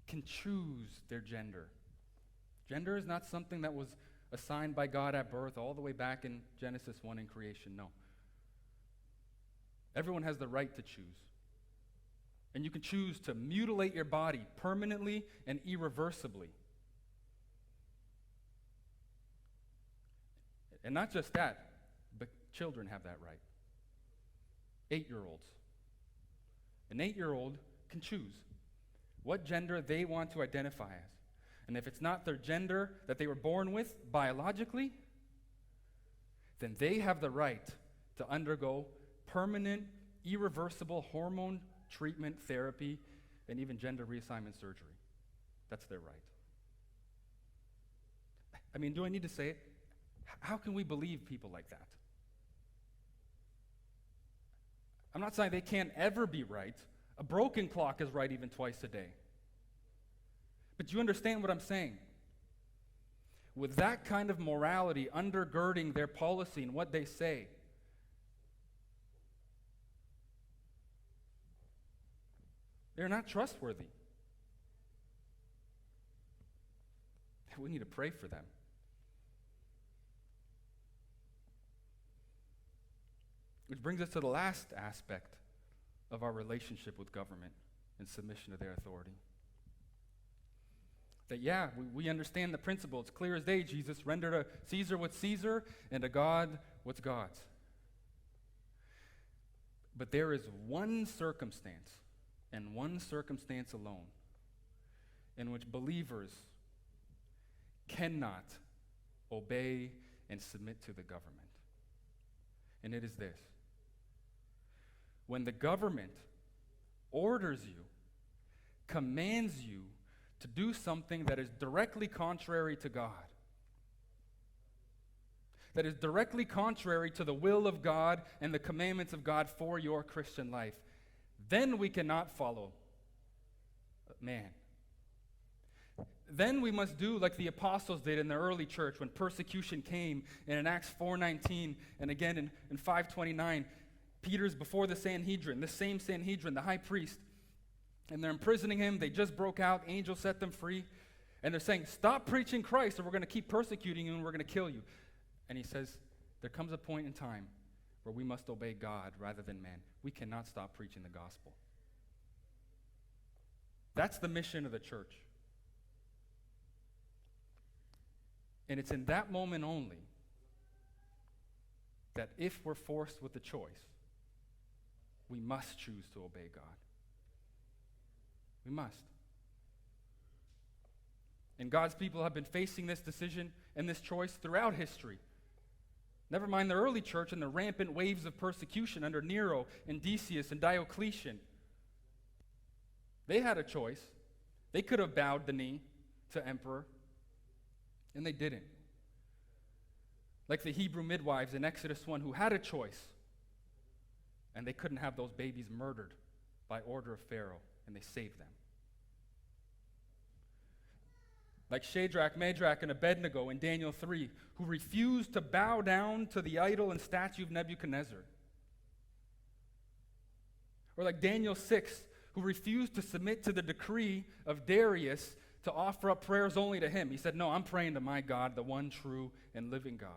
can choose their gender. Gender is not something that was assigned by God at birth all the way back in Genesis 1 in creation. No. Everyone has the right to choose. And you can choose to mutilate your body permanently and irreversibly. And not just that, but children have that right. 8-year-olds. An 8-year-old can choose what gender they want to identify as. And if it's not their gender that they were born with biologically, then they have the right to undergo permanent, irreversible hormone treatment, therapy, and even gender reassignment surgery. That's their right. I mean, do I need to say it? How can we believe people like that? I'm not saying they can't ever be right. A broken clock is right even twice a day. But you understand what I'm saying? With that kind of morality undergirding their policy and what they say, they're not trustworthy. We need to pray for them. Which brings us to the last aspect of our relationship with government and submission to their authority. That, yeah, we understand the principle. It's clear as day. Jesus rendered to Caesar what's Caesar and to God what's God's. But there is one circumstance, and one circumstance alone, in which believers cannot obey and submit to the government. And it is this. When the government orders you, commands you to do something that is directly contrary to God, that is directly contrary to the will of God and the commandments of God for your Christian life, then we cannot follow man. Then we must do like the apostles did in the early church when persecution came, and in Acts 4:19 and again in 5:29, Peter's before the Sanhedrin, the same Sanhedrin, the high priest, and they're imprisoning him. They just broke out. Angels set them free. And they're saying, stop preaching Christ or we're going to keep persecuting you and we're going to kill you. And he says, there comes a point in time where we must obey God rather than man. We cannot stop preaching the gospel. That's the mission of the church. And it's in that moment only that if we're forced with the choice, we must choose to obey God. We must. And God's people have been facing this decision and this choice throughout history. Never mind the early church and the rampant waves of persecution under Nero and Decius and Diocletian. They had a choice. They could have bowed the knee to emperor, and they didn't. Like the Hebrew midwives in Exodus 1 who had a choice, and they couldn't have those babies murdered by order of Pharaoh, and they saved them. Like Shadrach, Meshach, and Abednego in Daniel 3, who refused to bow down to the idol and statue of Nebuchadnezzar. Or like Daniel 6, who refused to submit to the decree of Darius to offer up prayers only to him. He said, no, I'm praying to my God, the one true and living God.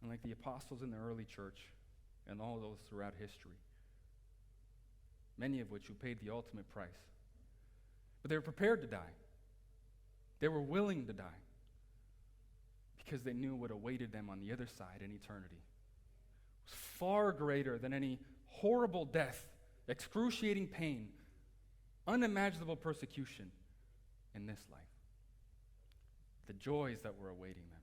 And like the apostles in the early church and all those throughout history, many of which who paid the ultimate price. But they were prepared to die. They were willing to die because they knew what awaited them on the other side in eternity. It was far greater than any horrible death, excruciating pain, unimaginable persecution in this life. The joys that were awaiting them.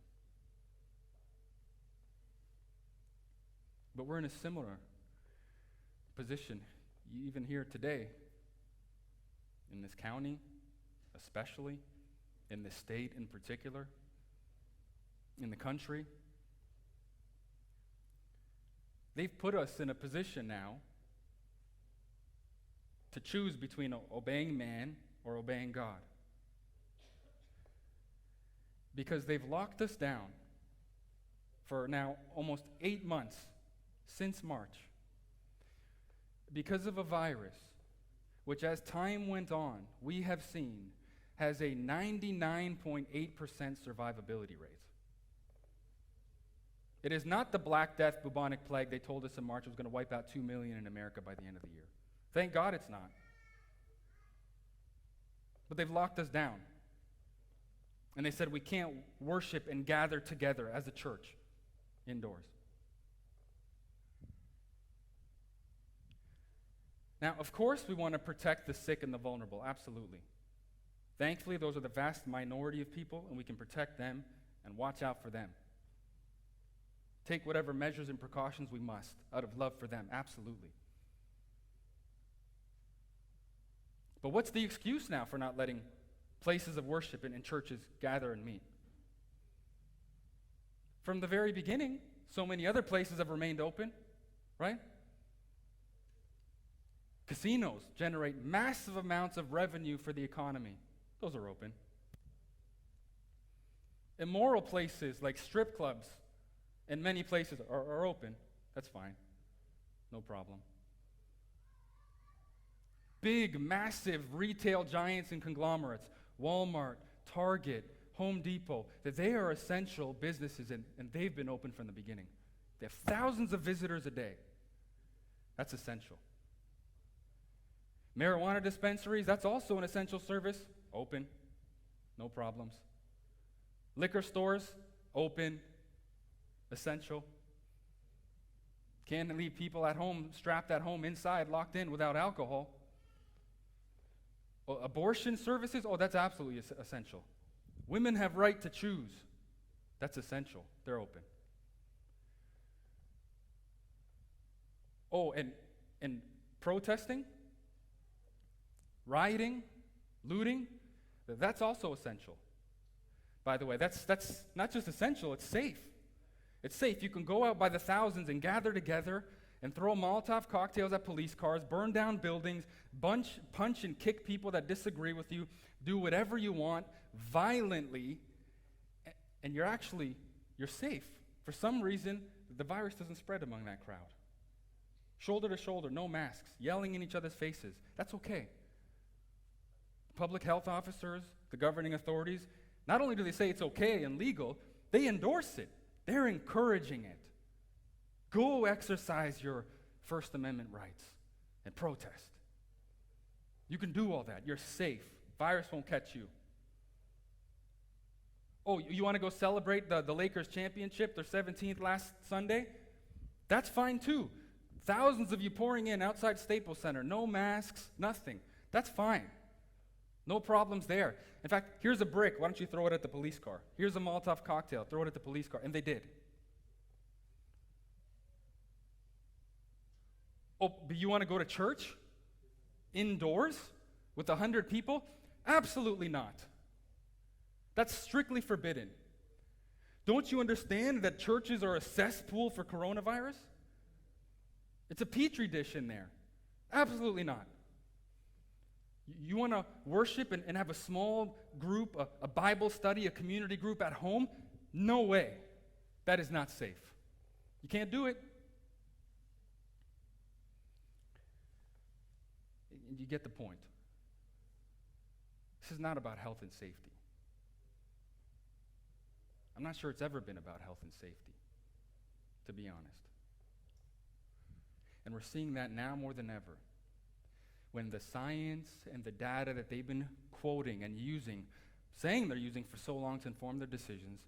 But we're in a similar position even here today, in this county especially, in this state in particular, in the country. They've put us in a position now to choose between obeying man or obeying God. Because they've locked us down for now almost 8 months since March because of a virus which, as time went on, we have seen has a 99.8% survivability rate. It is not the Black Death bubonic plague they told us in March was going to wipe out 2 million in America by the end of the year. Thank God it's not. But they've locked us down. And they said we can't worship and gather together as a church indoors. Now, of course, we want to protect the sick and the vulnerable, absolutely. Thankfully, those are the vast minority of people, and we can protect them and watch out for them. Take whatever measures and precautions we must out of love for them, absolutely. But what's the excuse now for not letting places of worship and churches gather and meet? From the very beginning, so many other places have remained open, right? Casinos generate massive amounts of revenue for the economy. Those are open. Immoral places like strip clubs and many places are open. That's fine. No problem. Big, massive retail giants and conglomerates, Walmart, Target, Home Depot, that they are essential businesses and they've been open from the beginning. They have thousands of visitors a day. That's essential. Marijuana dispensaries, that's also an essential service. Open, no problems. Liquor stores, open, essential. Can't leave people at home, strapped at home inside, locked in without alcohol. Well, abortion services, that's absolutely essential. Women have right to choose. That's essential. They're open. And protesting, rioting, looting, that's also essential. By the way, that's not just essential, it's safe. It's safe. You can go out by the thousands and gather together and throw Molotov cocktails at police cars, burn down buildings, punch and kick people that disagree with you, do whatever you want violently, and you're safe. For some reason, the virus doesn't spread among that crowd. Shoulder to shoulder, no masks, yelling in each other's faces. That's okay. Public health officers, the governing authorities, not only do they say it's okay and legal, they endorse it. They're encouraging it. Go exercise your First Amendment rights and protest. You can do all that. You're safe. Virus won't catch you. Oh, you want to go celebrate the Lakers championship, their 17th last Sunday? That's fine too. Thousands of you pouring in outside Staples Center. No masks, nothing. That's fine. No problems there. In fact, here's a brick. Why don't you throw it at the police car? Here's a Molotov cocktail. Throw it at the police car. And they did. Oh, but you want to go to church? Indoors? With 100 people? Absolutely not. That's strictly forbidden. Don't you understand that churches are a cesspool for coronavirus? It's a petri dish in there. Absolutely not. You want to worship and have a small group, a Bible study, a community group at home? No way. That is not safe. You can't do it. you get the point. This is not about health and safety. I'm not sure it's ever been about health and safety, to be honest. And we're seeing that now more than ever, when the science and the data that they've been quoting and using, saying they're using for so long to inform their decisions,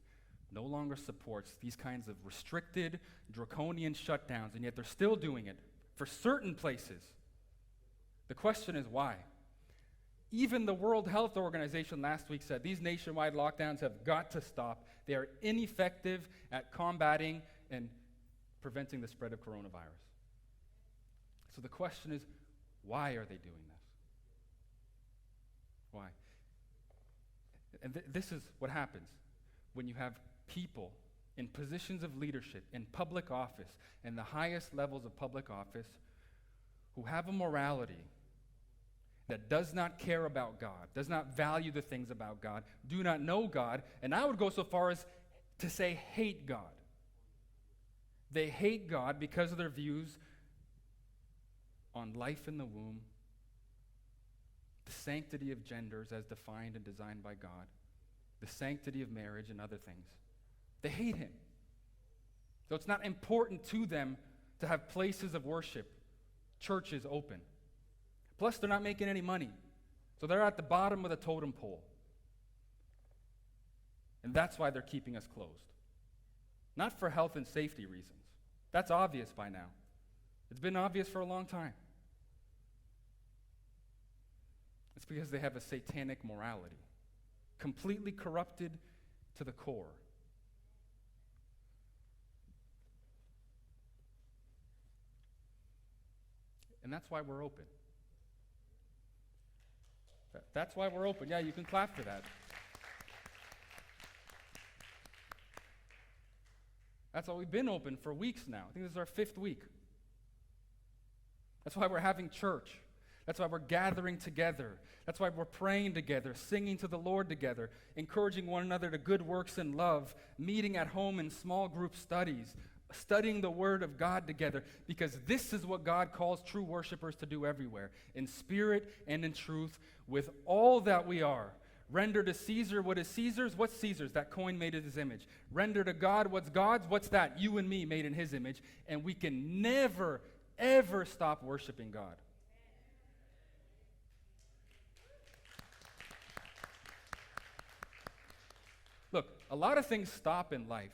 no longer supports these kinds of restricted, draconian shutdowns, and yet they're still doing it for certain places. The question is why? Even the World Health Organization last week said these nationwide lockdowns have got to stop. They are ineffective at combating and preventing the spread of coronavirus. So the question is, why are they doing this? Why? And this is what happens when you have people in positions of leadership, in public office, in the highest levels of public office, who have a morality that does not care about God, does not value the things about God, do not know God, and I would go so far as to say hate God. They hate God because of their views on life in the womb, the sanctity of genders as defined and designed by God, the sanctity of marriage and other things. They hate him. So it's not important to them to have places of worship, churches open. Plus, they're not making any money. So they're at the bottom of the totem pole. And that's why they're keeping us closed. Not for health and safety reasons. That's obvious by now. It's been obvious for a long time. It's because they have a satanic morality, completely corrupted to the core. And that's why we're open. That's why we're open. Yeah, you can clap for that. That's why we've been open for weeks now. I think this is our 5th week. That's why we're having church. That's why we're gathering together. That's why we're praying together, singing to the Lord together, encouraging one another to good works and love, meeting at home in small group studies, studying the Word of God together, because this is what God calls true worshipers to do everywhere, in spirit and in truth, with all that we are. Render to Caesar what is Caesar's. What's Caesar's? That coin made in his image. Render to God what's God's. What's that? You and me made in his image. And we can never, ever stop worshiping God. Look, a lot of things stop in life.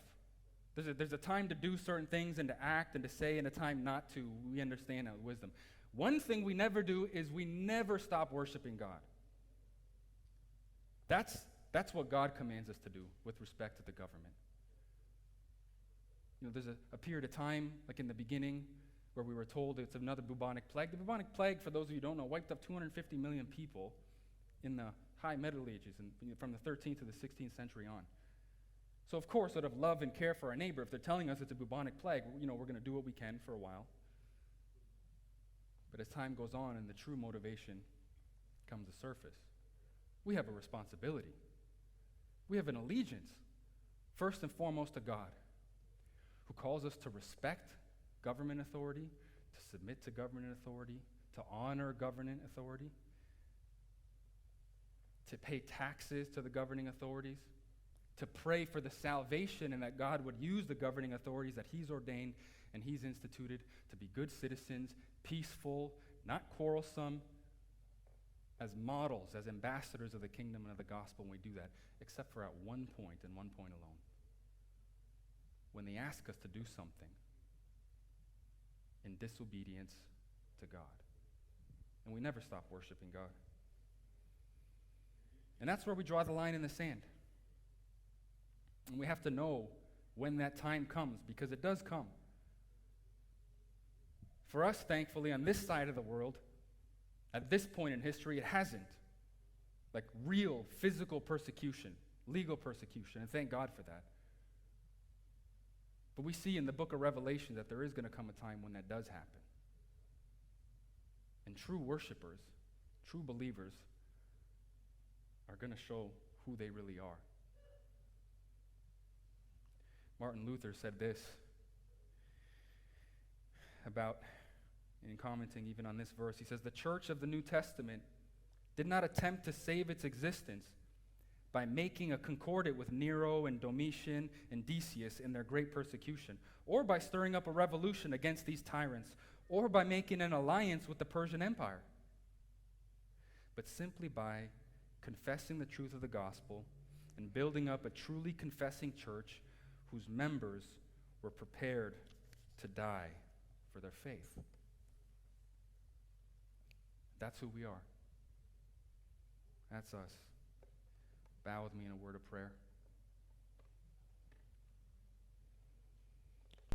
There's a time to do certain things and to act and to say and a time not to. We understand that with wisdom. One thing we never do is we never stop worshiping God. That's what God commands us to do with respect to the government. You know, there's a period of time, like in the beginning, where we were told it's another bubonic plague. The bubonic plague, for those of you who don't know, wiped up 250 million people in the High Middle Ages, and from the 13th to the 16th century on. So of course, out of love and care for our neighbor, if they're telling us it's a bubonic plague, we're going to do what we can for a while. But as time goes on and the true motivation comes to surface, we have a responsibility. We have an allegiance, first and foremost to God, who calls us to respect government authority, to submit to government authority, to honor government authority, to pay taxes to the governing authorities, to pray for the salvation and that God would use the governing authorities that he's ordained and he's instituted to be good citizens, peaceful, not quarrelsome, as models, as ambassadors of the kingdom and of the gospel when we do that, except for at one point and one point alone. When they ask us to do something in disobedience to God. And we never stop worshiping God. And that's where we draw the line in the sand. And we have to know when that time comes, because it does come. For us, thankfully, on this side of the world, at this point in history, it hasn't. Like real physical persecution, legal persecution, and thank God for that. But we see in the book of Revelation that there is going to come a time when that does happen. And true worshipers, true believers, are going to show who they really are. Martin Luther said this about, in commenting even on this verse, he says, the church of the New Testament did not attempt to save its existence by making a concordat with Nero and Domitian and Decius in their great persecution, or by stirring up a revolution against these tyrants, or by making an alliance with the Persian Empire, but simply by confessing the truth of the gospel and building up a truly confessing church whose members were prepared to die for their faith. That's who we are. That's us. Bow with me in a word of prayer.